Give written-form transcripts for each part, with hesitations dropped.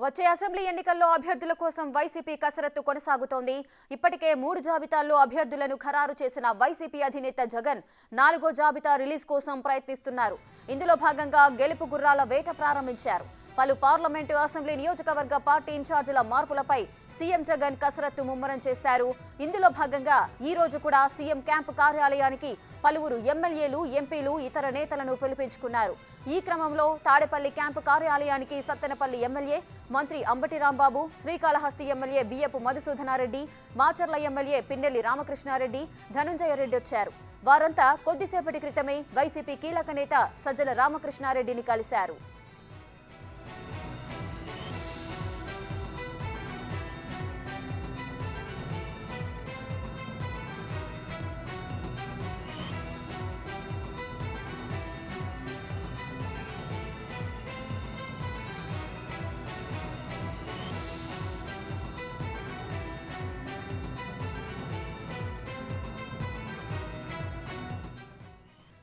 వచ్చే అసెంబ్లీ ఎన్నికల్లో అభ్యర్థుల కోసం వైసీపీ కసరత్తు కొనసాగుతోంది. ఇప్పటికే 3 జాబితాల్లో అభ్యర్థులను ఖరారు చేసిన వైసీపీ అధినేత జగన్ 4వ జాబితా రిలీజ్ కోసం ప్రయత్నిస్తున్నారు. ఇందులో భాగంగా గెలుపు గుర్రాల వేట ప్రారంభించారు. పలు పార్లమెంటు అసెంబ్లీ నియోజకవర్గ పార్టీ ఇన్ఛార్జీల మార్పులపై సీఎం జగన్ కసరత్తు ముమ్మరం చేశారు. ఇందులో భాగంగా ఈ రోజు కూడా సీఎం క్యాంపు కార్యాలయానికి పలువురు ఎమ్మెల్యేలు, ఎంపీలు, ఇతర నేతలను పిలిపించుకున్నారు. ఈ క్రమంలో తాడేపల్లి క్యాంపు కార్యాలయానికి సత్తెనపల్లి ఎమ్మెల్యే మంత్రి అంబటి రాంబాబు, శ్రీకాళహస్తి ఎమ్మెల్యే బియ్యపు మధుసూదనారెడ్డి, మాచర్ల ఎమ్మెల్యే పిన్నెల్లి రామకృష్ణారెడ్డి, ధనుంజయ రెడ్డి వచ్చారు. వారంతా కొద్దిసేపటి క్రితమే వైసీపీ కీలక నేత సజ్జల రామకృష్ణారెడ్డిని కలిశారు.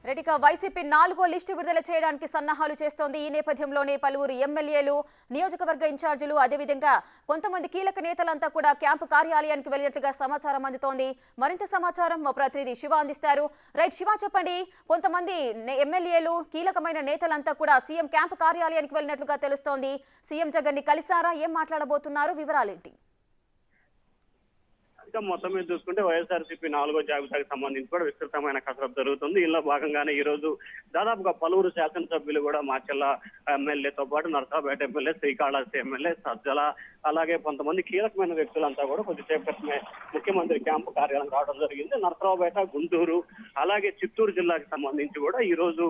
రెడ్డిగా వైసీపీ 4వ లిస్టు విడుదల చేయడానికి సన్నాహాలు చేస్తోంది. ఈ నేపథ్యంలోనే పలువురు ఎమ్మెల్యేలు, నియోజకవర్గ ఇన్ఛార్జీలు, అదేవిధంగా కొంతమంది కీలక నేతలంతా కూడా క్యాంపు కార్యాలయానికి వెళ్లినట్లుగా సమాచారం అందుతోంది. మరింత సమాచారం మా ప్రతినిధి శివ అందిస్తారు. రైట్ శివ, చెప్పండి. కొంతమంది ఎమ్మెల్యేలు, కీలకమైన నేతలంతా కూడా సీఎం క్యాంపు కార్యాలయానికి వెళ్లినట్లుగా తెలుస్తోంది. సీఎం జగన్ ని కలిసారా? ఏం మాట్లాడబోతున్నారు? వివరాలేంటి? మొత్తం మీద చూసుకుంటే వైఎస్ఆర్సీపీ 4వ జాబితాకి సంబంధించి కూడా విస్తృతమైన కసరత్తు జరుగుతుంది. ఇందులో భాగంగానే ఈ రోజు దాదాపుగా పలువురు శాసనసభ్యులు కూడా మాచర్ల ఎమ్మెల్యేతో పాటు నరసరావుపేట ఎమ్మెల్యే, శ్రీకాళహస్తి ఎమ్మెల్యే, సజ్జల, అలాగే కొంతమంది కీలకమైన వ్యక్తులంతా కూడా కొద్దిసేపు క్రితమే ముఖ్యమంత్రి క్యాంపు కార్యాలయం రావడం జరిగింది. నరసరావుపేట, గుంటూరు, అలాగే చిత్తూరు జిల్లాకి సంబంధించి కూడా ఈ రోజు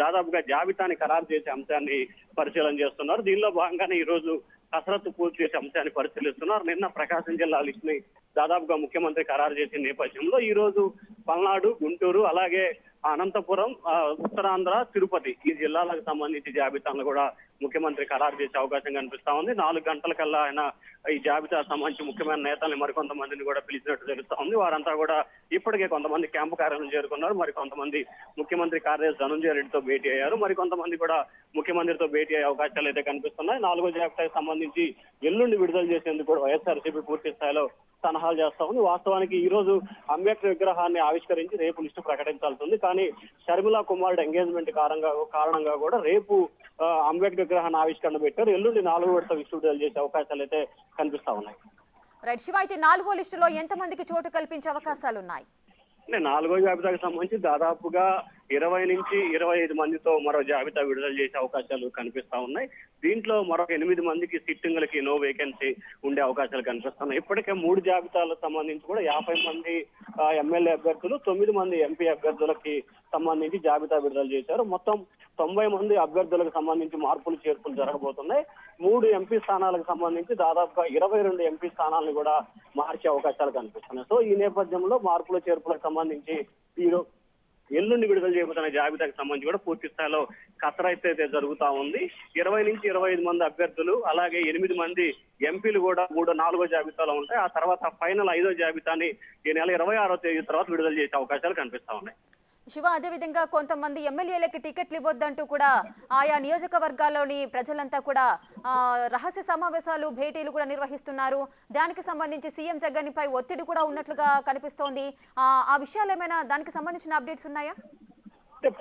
దాదాపుగా జాబితాని ఖరారు చేసే అంశాన్ని పరిశీలన చేస్తున్నారు. దీనిలో భాగంగానే ఈ రోజు కసరత్తు పూర్తి చేసే అంశాన్ని పరిశీలిస్తున్నారు. నిన్న ప్రకాశం జిల్లా లిస్ట్ ని దాదాపుగా ముఖ్యమంత్రి ఖరారు చేసిన నేపథ్యంలో ఈ రోజు పల్నాడు, గుంటూరు, అలాగే అనంతపురం, ఉత్తరాంధ్ర, తిరుపతి ఈ జిల్లాలకు సంబంధించి జాబితాను కూడా ముఖ్యమంత్రి ఖరారు చేసే అవకాశం కనిపిస్తా ఉంది. 4 గంటలకల్లా ఆయన ఈ జాబితా సంబంధించి ముఖ్యమైన నేతల్ని మరికొంతమందిని కూడా పిలిచినట్టు తెలుస్తా ఉంది. వారంతా కూడా ఇప్పటికే కొంతమంది క్యాంపు కార్యాలయం చేరుకున్నారు. మరి కొంతమంది ముఖ్యమంత్రి కార్యదర్శి ధనుంజయ రెడ్డితో భేటీ అయ్యారు. మరి కొంతమంది కూడా ముఖ్యమంత్రితో భేటీ అయ్యే అవకాశాలు అయితే కనిపిస్తున్నాయి. 4వ జాబితాకి సంబంధించి ఎల్లుండి విడుదల చేసేందుకు కూడా వైఎస్ఆర్సీపీ పూర్తి స్థాయిలో సలహాలు చేస్తా ఉంది. వాస్తవానికి ఈ రోజు అంబేద్కర్ విగ్రహాన్ని ఆవిష్కరించి రేపు లిస్టు ప్రకటించాల్సి ఉంది. కానీ షర్మిలా కుమారుడు ఎంగేజ్మెంట్ కారణంగా కూడా రేపు అంబేద్కర్ విగ్రహాన్ని ఆవిష్కరణ పెట్టారు. ఎల్లుండి 4వ విడత లిస్టు విడుదల చేసే అవకాశాలు అయితే కనిపిస్తా ఉన్నాయి. రైట్ శివ, అయితే 4వ లిస్టులో ఎంతమందికి చోటు కల్పించే అవకాశాలు ఉన్నాయి? 4వ జాబితాకు సంబంధించి దాదాపుగా 20 నుంచి 25 మందితో మరో జాబితా విడుదల చేసే అవకాశాలు కనిపిస్తా ఉన్నాయి. దీంట్లో మరొక 8 మందికి సిట్టింగులకి నో వేకెన్సీ ఉండే అవకాశాలు కనిపిస్తున్నాయి. ఇప్పటికే 3 జాబితాలకు సంబంధించి కూడా 50 మంది ఎమ్మెల్యే అభ్యర్థులు, 9 మంది ఎంపీ అభ్యర్థులకి సంబంధించి జాబితా విడుదల చేశారు. మొత్తం 90 మంది అభ్యర్థులకు సంబంధించి మార్పులు చేర్పులు జరగబోతున్నాయి. 3 ఎంపీ స్థానాలకు సంబంధించి దాదాపుగా 22 ఎంపీ స్థానాలను కూడా మార్చే అవకాశాలు కనిపిస్తున్నాయి. సో ఈ నేపథ్యంలో మార్పుల చేర్పులకు సంబంధించి ఎల్లుండి విడుదల చేయబోతున్న జాబితాకి సంబంధించి కూడా పూర్తి స్థాయిలో కసరత్తు అయితే జరుగుతా ఉంది. 20 నుంచి 25 మంది అభ్యర్థులు, అలాగే 8 మంది ఎంపీలు కూడా 4వ జాబితాలో ఉంటాయి. ఆ తర్వాత ఫైనల్ 5వ జాబితాని ఈ నెల 26వ తేదీ తర్వాత విడుదల చేసే అవకాశాలు కనిపిస్తా ఉన్నాయి. శివ, అదేవిధంగా కొంతమంది ఎమ్మెల్యేలకి టికెట్లు ఇవ్వద్దంటూ కూడా ఆయా నియోజకవర్గాల్లోని ప్రజలంతా కూడా రహస్య సమావేశాలు, భేటీలు కూడా నిర్వహిస్తున్నారు. దానికి సంబంధించి సీఎం జగన్ పై ఒత్తిడి కూడా ఉన్నట్లుగా కనిపిస్తోంది. ఆ విషయాలు ఏమైనా దానికి సంబంధించిన అప్డేట్స్ ఉన్నాయా?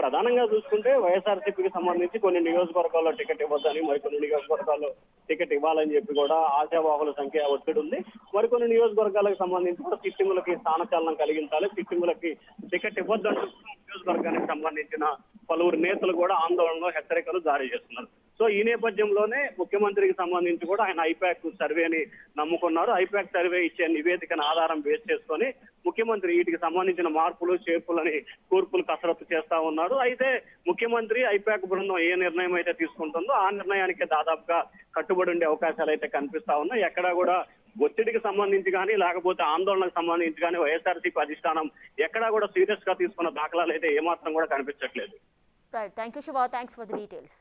ప్రధానంగా చూసుకుంటే వైఎస్ఆర్సీపీకి సంబంధించి కొన్ని నియోజకవర్గాల్లో టికెట్ ఇవ్వద్దని, మరికొన్ని నియోజకవర్గాల్లో టికెట్ ఇవ్వాలని చెప్పి కూడా ఆశావాహుల సంఖ్య ఒత్తిడి ఉంది. మరికొన్ని నియోజకవర్గాలకు సంబంధించి కూడా సిట్టింగులకి స్థానచలనం కలిగించాలి, సిట్టింగులకి టికెట్ ఇవ్వద్దంటూ నియోజకవర్గానికి సంబంధించిన పలువురు నేతలు కూడా ఆందోళనలో హెచ్చరికలు జారీ చేస్తున్నారు. సో ఈ నేపథ్యంలోనే ముఖ్యమంత్రికి సంబంధించి కూడా ఆయన ఐపాక్ సర్వేని నమ్ముకున్నారు. ఐపాక్ సర్వే ఇచ్చే నివేదికను ఆధారం బేస్ చేసుకొని ముఖ్యమంత్రి వీటికి సంబంధించిన మార్పులు, చేర్పులని కూర్పులు కసరత్తు చేస్తా ఉన్నారు. అయితే ముఖ్యమంత్రి ఐపాక్ బృందం ఏ నిర్ణయం అయితే తీసుకుంటుందో ఆ నిర్ణయానికి దాదాపుగా కట్టుబడి ఉండే అవకాశాలు అయితే కనిపిస్తా ఉన్నాయి. ఎక్కడా కూడా ఒత్తిడికి సంబంధించి కానీ, లేకపోతే ఆందోళనకు సంబంధించి కానీ వైఎస్ఆర్సీపీ అధిష్టానం ఎక్కడా కూడా సీరియస్ గా తీసుకున్న దాఖలాలు అయితే ఏమాత్రం కూడా కనిపించట్లేదు. Right, thank you Shiva, thanks for the details.